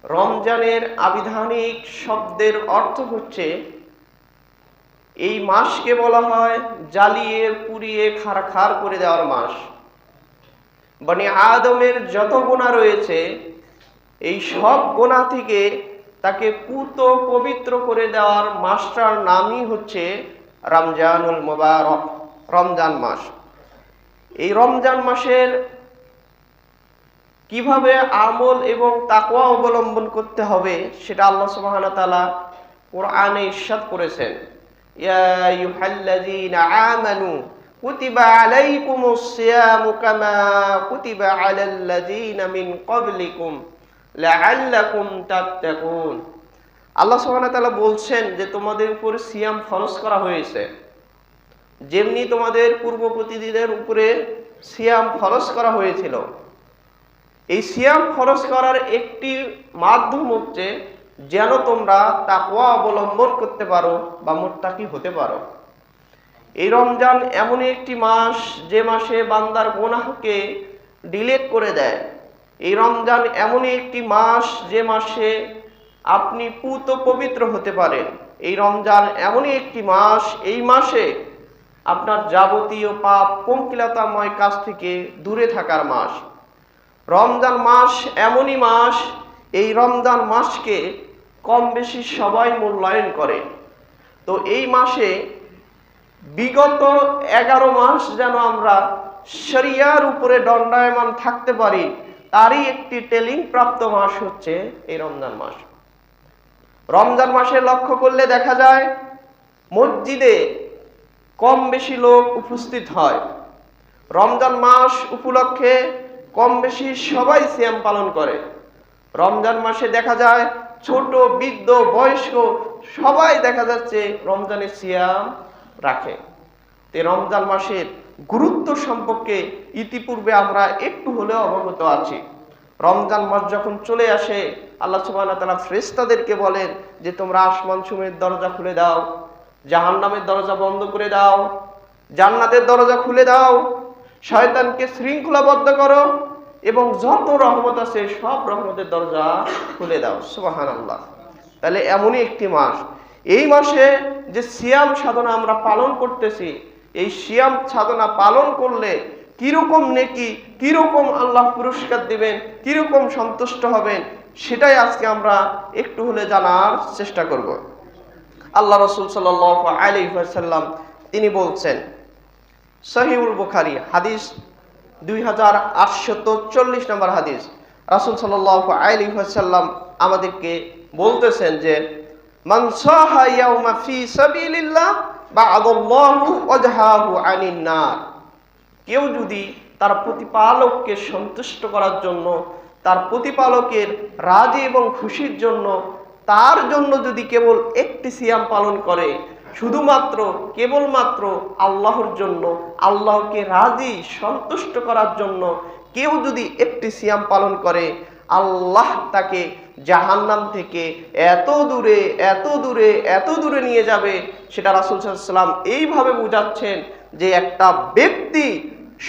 রমজানের আবিধানিক শব্দের অর্থ হচ্ছে, এই মাসকে বলা হয় জ্বালিয়ে পুড়িয়ে খারখার করে দেওয়ার মাস। বনি আদমের যত গুনাহ রয়েছে, এই সব গুনাহ থেকে তাকে পুত পবিত্র করে দেওয়ার মাসটার নামই হচ্ছে রমজানুল মুবারক, রমজান মাস। এই রমজান মাসের কিভাবে আমল এবং তাকওয়া অবলম্বন করতে হবে সেটা আল্লাহ সুবহানাহু ওয়া তাআলা কোরআনে ইরশাদ করেছেন। ইয়া আইয়ুহাল্লাযীনা আমানু কুতিবা আলাইকুমুস সিয়ামু কামা কুতিবা আলাল্লাযীনা মিন ক্বাবলিকুম লাআল্লাকুম তাত্তাকুন। আল্লাহ সুবহানাহু ওয়া তাআলা বলছেন যে তোমাদের উপর সিয়াম ফরজ করা হয়েছে, যেমনি তোমাদের পূর্ববর্তীদের উপরে সিয়াম ফরজ করা হয়েছিল। এই সিয়াম ফরজ করার একটি মাধ্যম হচ্ছে যেন তোমরা তাকওয়া অবলম্বন করতে পারো বা মুত্তাকি হতে পারো। এই রমজান এমনই একটি মাস যে মাসে বান্দার গুনাহকে ডিলিট করে দেয়। এই রমজান এমনই একটি মাস যে মাসে আপনি পুত পবিত্র হতে পারেন। এই রমজান এমনই একটি মাস, এই মাসে আপনার যাবতীয় পাপ পঙ্কিলতাময় কাজ থেকে দূরে থাকার মাস। রমজান মাস এমনই মাস, এই রমজান মাসকে কম বেশি সবাই মূল্যায়ন করে। তো এই মাসে বিগত 11 মাস যেন আমরা শরিয়ার উপরে দণ্ডায়মান থাকতে পারি, তারই একটি টেলিং প্রাপ্ত মাস হচ্ছে এই রমজান মাস। রমজান মাসে লক্ষ্য করলে দেখা যায় মসজিদে কম বেশি লোক উপস্থিত হয়। রমজান মাস উপলক্ষে কম বেশি সবাই সিয়াম পালন করে। রমজান মাসে দেখা যায় ছোট বৃদ্ধ বয়স্ক সবাই দেখা যাচ্ছে রমজানের সিয়াম রাখে। রমজান মাসের গুরুত্ব সম্পর্কে ইতিপূর্বে আমরা একটু হলেও অবগত আছি। রমজান মাস যখন চলে আসে, আল্লাহ সুবহানাহু ওয়া তাআলা ফেরেশতাদেরকে বলেন যে তোমরা আসমান সমূহের দরজা খুলে দাও, জাহান্নামের দরজা বন্ধ করে দাও, জান্নাতের দরজা খুলে দাও, শয়তানকে শৃঙ্খলাবদ্ধ করো এবং যত রহমত আছে সব রহমতের দরজা খুলে দাও। সুবহানাল্লাহ। তাহলে এমনই একটি মাস, এই মাসে যে সিয়াম সাধনা আমরা পালন করতেছি, এই সিয়াম সাধনা পালন করলে কিরকম নেকি, কিরকম আল্লাহ পুরস্কার দিবেন, কিরকম সন্তুষ্ট হবেন, সেটাই আজকে আমরা একটু হলে জানার চেষ্টা করব। আল্লাহ রাসূল সাল্লাল্লাহু আলাইহি ওয়াসাল্লাম তিনি বলছেন, সহিহুল বুখারী হাদিস 2840 নম্বর হাদিস, রাসূল সাল্লাল্লাহু আলাইহি ওয়াসাল্লাম আমাদেরকে বলতেছেন যে মান সাহা ইয়াউমা ফি সাবিলিল্লাহ বা'দাল্লাহু ওয়াজহাহু আনিন নার। কেউ যদি তার প্রতিপালককে সন্তুষ্ট করার জন্য, তার প্রতিপালকের রাজি এবং খুশির জন্য, তার জন্য যদি কেবল একটি সিয়াম পালন করে, শুধুমাত্র কেবলমাত্র আল্লাহর জন্য, আল্লাহকে রাজি সন্তুষ্ট করার জন্য কেউ যদি একটি সিয়াম পালন করে, আল্লাহ তাকে জাহান্নাম থেকে এত দূরে এত দূরে এত দূরে নিয়ে যাবে। সেটা রাসূল সাল্লাল্লাহু আলাইহি ওয়াসাল্লাম এইভাবে বুঝাচ্ছেন যে একটা ব্যক্তি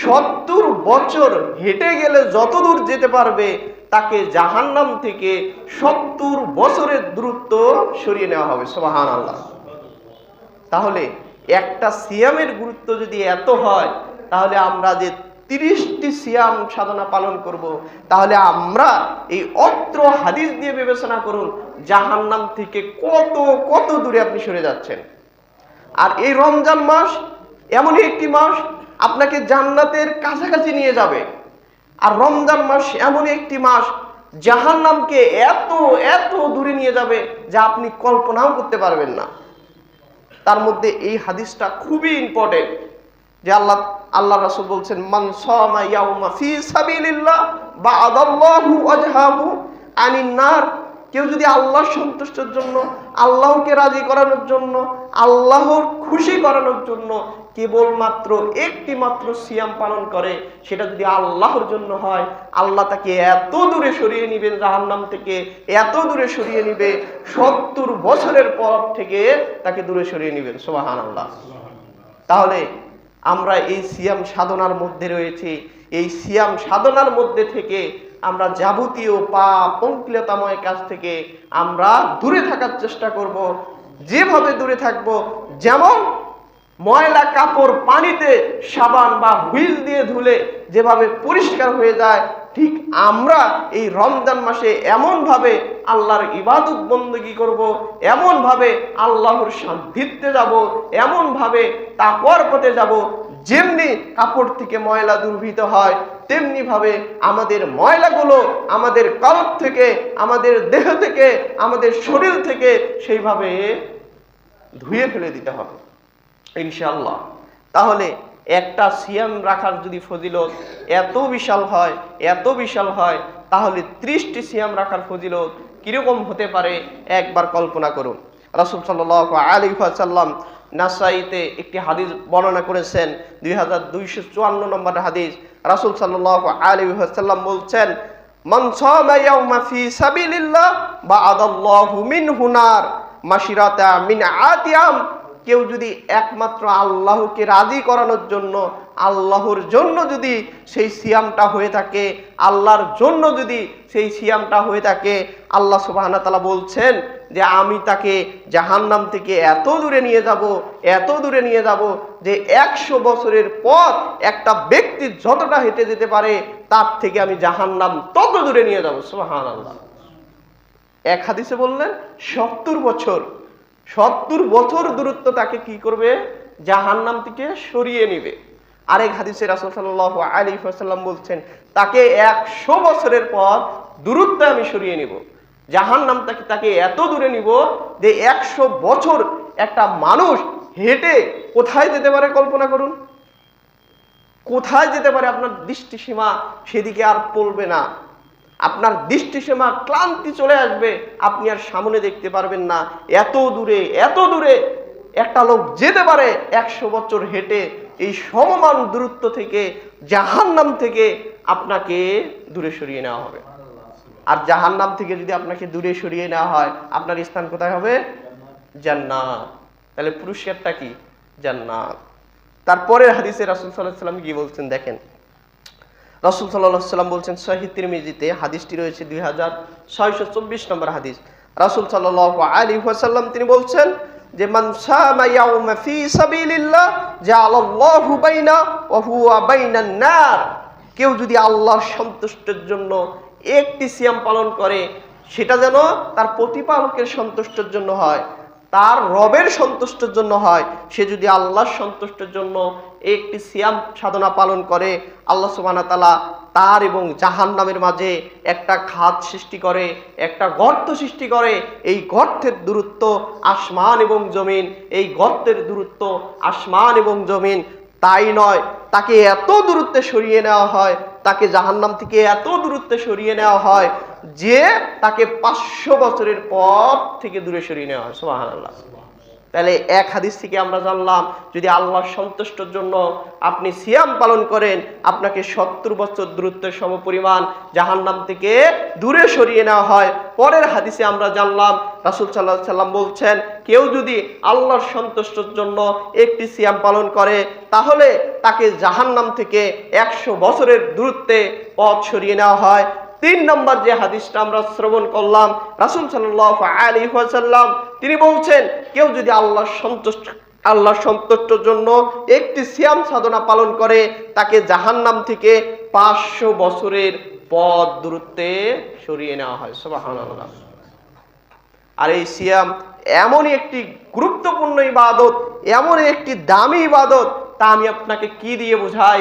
70 বছর হেঁটে গেলে যত দূর যেতে পারবে, তাকে জাহান্নাম থেকে 70 বছরের দূরত্ব সরিয়ে নেওয়া হবে। সুবহানাল্লাহ। তাহলে একটা সিয়ামের গুরুত্ব যদি এত হয়, তাহলে আমরা যে 30টি সিয়াম সাধনা পালন করব, তাহলে আমরা এই অত্র হাদিস দিয়ে বিবেচনা করুন জাহান্নাম থেকে কত কত দূরে আপনি সরে যাচ্ছেন। আর এই রমজান মাস এমনই একটি মাস আপনাকে জান্নাতের কাছাকাছি নিয়ে যাবে। আর রমজান মাস এমনই একটি মাস জাহান্নামকে এত এত দূরে নিয়ে যাবে যা আপনি কল্পনাও করতে পারবেন না। তার মধ্যে এই হাদিসটা খুবই ইম্পর্টেন্ট যে আল্লাহ রাসূল বলছেন মান সামা ইয়াউমা ফি সাবিলিল্লাহ বা'দাল্লাহু ওয়াজহাহু আনিন নার। কেউ যদি আল্লাহর সন্তুষ্টির জন্য, আল্লাহকে রাজি করানোর জন্য, আল্লাহর খুশি করানোর জন্য কেবলমাত্র একটি মাত্র সিয়াম পালন করে, সেটা যদি আল্লাহর জন্য হয়, আল্লাহ তাকে এত দূরে সরিয়ে নেবেন জাহান্নাম থেকে, এত দূরে সরিয়ে নেবে 70 বছরের পর থেকে তাকে দূরে সরিয়ে নেবেন। সুবহানাল্লাহ। তাহলে আমরা এই সিয়াম সাধনার মধ্যে রয়েছি, এই সিয়াম সাধনার মধ্যে থেকে আমরা যাবতীয় পাপ পঙ্কিলতাময় কাজ থেকে আমরা দূরে থাকার চেষ্টা করব। যেভাবে দূরে থাকব, যেমন ময়লা কাপড় পানিতে সাবান বা হুইল দিয়ে ধুলে যেভাবে পরিষ্কার হয়ে যায়, ঠিক আমরা এই রমজান মাসে এমনভাবে আল্লাহর ইবাদত বন্দেগী করব, এমনভাবে আল্লাহর সান্নিধ্যে যাব, এমনভাবে তাকওয়ার পথে যাব, যেমনি কাপড় থেকে ময়লা দূরীভূত হয় তেমনি ভাবে আমাদের ময়লাগুলো আমাদের কলব থেকে, আমাদের দেহ থেকে, আমাদের শরীর থেকে সেইভাবে ধুয়ে ফেলে দিতে হবে ইনশাআল্লাহ। তাহলে একটা সিয়াম রাখার যদি ফজিলত এত বিশাল হয়, এত বিশাল হয়, তাহলে 30টি সিয়াম রাখার ফজিলত কিরকম হতে পারে একবার কল্পনা করুন। রাসূল সাল্লাল্লাহু আলাইহি ওয়াসাল্লাম নাসাইতে একটি হাদিস বর্ণনা করেছেন, 2254 নম্বর হাদিস। রাসূল সাল্লাল্লাহু আলাইহি ওয়াসাল্লাম বলছেন, মান সামা ইয়াওমা ফি সাবিলিল্লাহ বা'দাল্লাহু মিনহু নার মাশিরাতা মিন আতিয়াম। কেউ যদি একমাত্র আল্লাহকে রাজি করানোর জন্য, আল্লাহর জন্য যদি সেই সিয়ামটা হয়ে থাকে, আল্লাহর জন্য যদি সেই সিয়ামটা হয়ে থাকে, আল্লাহ সুবহানাহু ওয়া তাআলা বলছেন যে আমি তাকে জাহান্নাম থেকে এত দূরে নিয়ে যাব, এত দূরে নিয়ে যাব যে 100 বছরের পথ একটা ব্যক্তি যতটা হেঁটে যেতে পারে তার থেকে আমি জাহান্নাম তত দূরে নিয়ে যাব। সুবহানাল্লাহ। এক হাদিসে বললেন 70 বছর, 70 বছর দূরত্ব তাকে কি করবে? জাহান্নাম থেকে সরিয়ে নিবে। আরেক হাদিসে রাসূল সাল্লাল্লাহু আলাইহি ওয়াসাল্লাম বলছেন তাকে 100 বছরের পর দূরত্ব আমি সরিয়ে নিব, জাহান্নাম তাকে এত দূরে নিব যে 100 বছর একটা মানুষ হেঁটে কোথায় যেতে পারে কল্পনা করুন। কোথায় যেতে পারে? আপনার দৃষ্টিসীমা সেদিকে আর পড়বে না, আপনার দৃষ্টিসীমা ক্লান্তি চলে আসবে, আপনি আর সামনে দেখতে পারবেন না। এত দূরে, এত দূরে একটা লোক যেতে পারে 100 বছর হেঁটে। এই সমমান দূরত্ব থেকে, জাহান্নাম থেকে আপনাকে দূরে সরিয়ে নেওয়া হবে। আর জাহান্নাম থেকে যদি আপনাকে দূরে সরিয়ে নেওয়া হয়, আপনার স্থান কোথায় হবে? জান্নাত। তাহলে পুরস্কারটা কি? জান্নাত। তারপরের হাদিসে রাসূল সাল্লাল্লাহু আলাইহি ওয়াসাল্লাম কি বলছেন দেখেন। রাসূল সাল্লাল্লাহু আলাইহি ওয়াসাল্লাম বলছেন, সহিহ তিরমিজিতে হাদিসটি রয়েছে 2624 নম্বর হাদিস। রাসূল সাল্লাল্লাহু আলাইহি ওয়াসাল্লাম তিনি বলছেন যে মান সামা ইয়াওমা ফি সাবিলিল্লাহ জাআলাল্লাহু বাইনা ওয়া হুয়া বাইনান নার। কেউ যদি আল্লাহর সন্তুষ্টির জন্য একটি সিয়াম পালন করে, সেটা যেন তার প্রতিপালকের সন্তুষ্টির জন্য হয়, তার রবের সন্তুষ্টির জন্য হয়। সে যদি আল্লাহর সন্তুষ্টির জন্য একটি সিয়াম সাধনা পালন করে, আল্লাহ সুবহানাহু ওয়া তাআলা তার এবং জাহান্নামের মাঝে একটা খাত সৃষ্টি করে, একটা গর্ত সৃষ্টি করে। এই গর্তের দূরত্ব আসমান এবং জমিন, এই গর্তের দূরত্ব আসমান এবং জমিন। তাই নয়, তাকে এত দূরত্বে সরিয়ে নেওয়া হয়, তাকে জাহান্নাম থেকে এত দূরত্বে সরিয়ে নেওয়া হয় যে তাকে 500 বছরের পথ থেকে দূরে সরিয়ে নেওয়া হয়। সুবহানাল্লাহ। তাহলে এক হাদিস থেকে আমরা জানলাম, যদি আল্লাহর সন্তুষ্টির জন্য আপনি সিয়াম পালন করেন, আপনাকে 70 বছর দূরত্বের সমপরিমাণ জাহান্নাম থেকে দূরে সরিয়ে নেওয়া হয়। পরের হাদিসে আমরা জানলাম, রাসূল সাল্লাল্লাহু আলাইহি ওয়াসাল্লাম বলছেন, কেউ যদি আল্লাহর সন্তুষ্টির জন্য একটি সিয়াম পালন করে, তাহলে তাকে জাহান্নাম থেকে 100 বছরের দূরত্বে পথ সরিয়ে নেওয়া হয়। 3 নম্বর যে হাদিসটা আমরা শ্রবণ করলাম, রাসূল সাল্লাল্লাহু আলাইহি ওয়াসাল্লাম তিনি বলছেন, কেউ যদি আল্লাহর সন্তুষ্টির জন্য একটি সিয়াম সাধনা পালন করে, তাকে জাহান্নাম থেকে 500 বছরের পথ দূরত্বে সরিয়ে নেওয়া হয়। সুবহানাল্লাহ। আর এই সিয়াম এমনই একটি গুরুত্বপূর্ণ ইবাদত, এমনই একটি দামি ইবাদত, তা আমি আপনাকে কি দিয়ে বোঝাই?